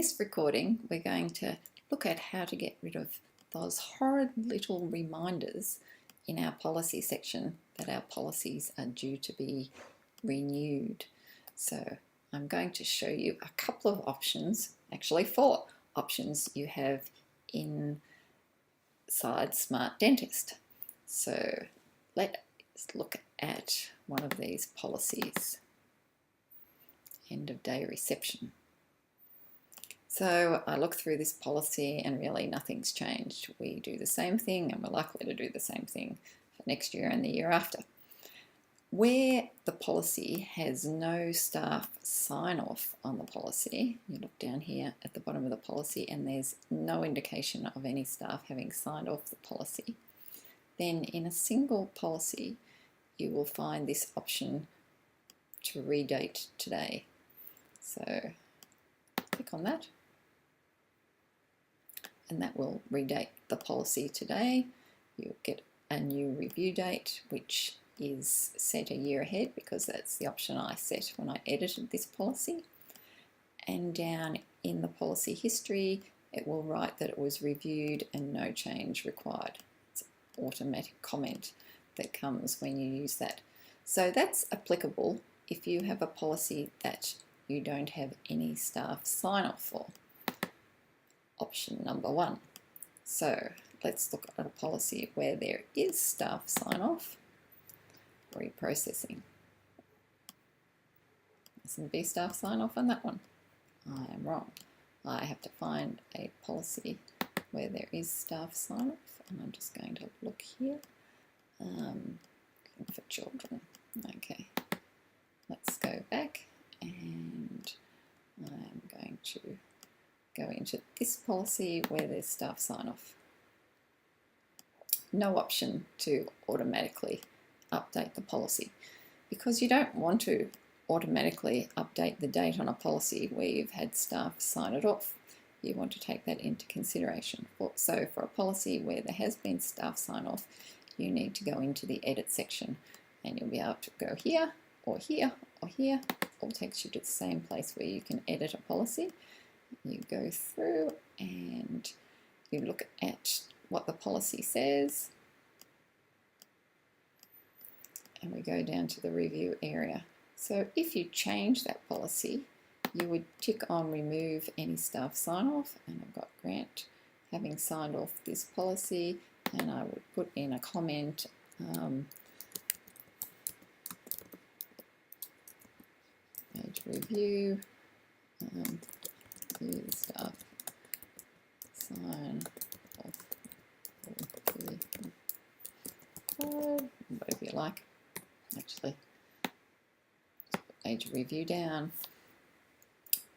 this recording, we're going to look at how to get rid of those horrid little reminders in our policy section that our policies are due to be renewed. So I'm going to show you a couple of options, actually 4 options you have inside Smart Dentist. So let's look at one of these policies. End of day reception. So I look through this policy and really nothing's changed. We do the same thing and we're likely to do the same thing for next year and the year after. Where the policy has no staff sign-off on the policy, you look down here at the bottom of the policy and there's no indication of any staff having signed off the policy, then in a single policy you will find this option to redate today. So click on that and that will redate the policy today. You'll get a new review date which is set a year ahead because that's the option I set when I edited this policy. And down in the policy history it will write that it was reviewed and no change required. It's an automatic comment that comes when you use that. So that's applicable if you have a policy that you don't have any staff sign off for. Option number 1. So let's look at a policy where there is staff sign off. Reprocessing. Mustn't be staff sign off on that one. I am wrong. I have to find a policy where there is staff sign off, and I'm just going to look here. Looking for children. Okay. Let's go back and I'm going to go into this policy where there's staff sign off. No option to automatically update the policy because you don't want to automatically update the date on a policy where you've had staff sign it off. You want to take that into consideration. So for a policy where there has been staff sign off, you need to go into the edit section and you'll be able to go here or here or here. All takes you to the same place where you can edit a policy. You go through and you look at what the policy says and we go down to the review area. So if you change that policy, you would tick on remove any staff sign off, and I've got Grant having signed off this policy, and I would put in a comment page review, the staff sign off whatever you like. Actually, just put page review down,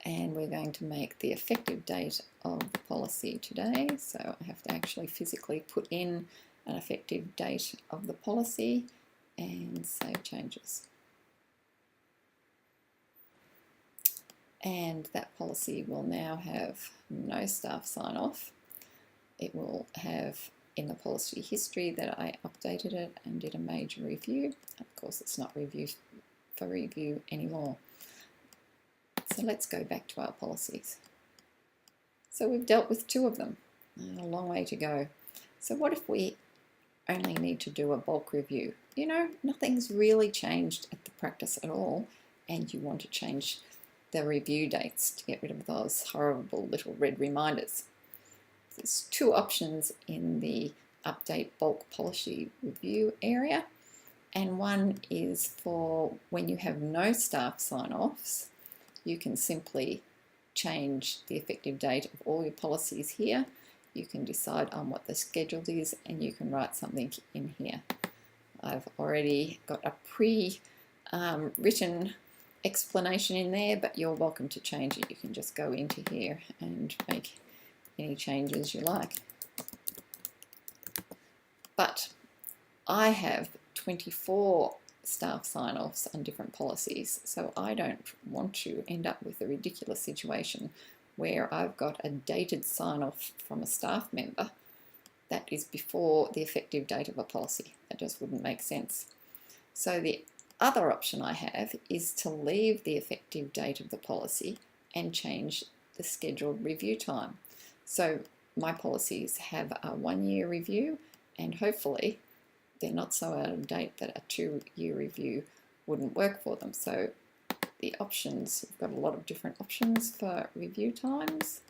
and we're going to make the effective date of the policy today. So I have to actually physically put in an effective date of the policy and save changes. And that policy will now have no staff sign off. It will have in the policy history that I updated it and did a major review. Of course, it's not for review anymore. So let's go back to our policies. So we've dealt with 2 of them, a long way to go. So what if we only need to do a bulk review? You know, nothing's really changed at the practice at all, and you want to change the review dates to get rid of those horrible little red reminders. There's 2 options in the update bulk policy review area, and one is for when you have no staff sign-offs. You can simply change the effective date of all your policies here. You can decide on what the schedule is and you can write something in here. I've already got a pre-written explanation in there, but you're welcome to change it. You can just go into here and make any changes you like. But I have 24 staff sign-offs on different policies, so I don't want to end up with a ridiculous situation where I've got a dated sign-off from a staff member that is before the effective date of a policy. That just wouldn't make sense. So the other option I have is to leave the effective date of the policy and change the scheduled review time. So my policies have a 1-year review, and hopefully they're not so out of date that a 2-year review wouldn't work for them. So the options, we've got a lot of different options for review times,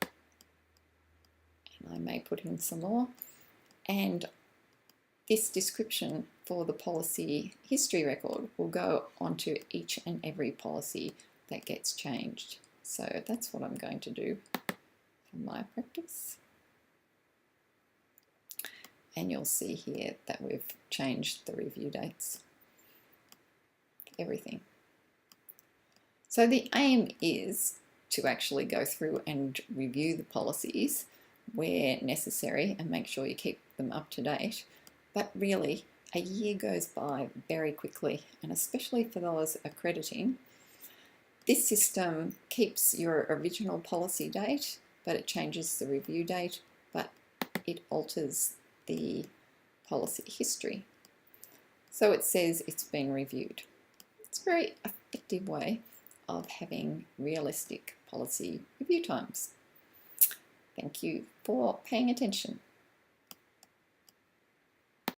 and I may put in some more. And this description for the policy history record will go onto each and every policy that gets changed. So that's what I'm going to do for my practice. And you'll see here that we've changed the review dates, everything. So the aim is to actually go through and review the policies where necessary and make sure you keep them up to date. But really, a year goes by very quickly, and especially for those accrediting, this system keeps your original policy date, but it changes the review date, but it alters the policy history. So it says it's been reviewed. It's a very effective way of having realistic policy review times. Thank you for paying attention.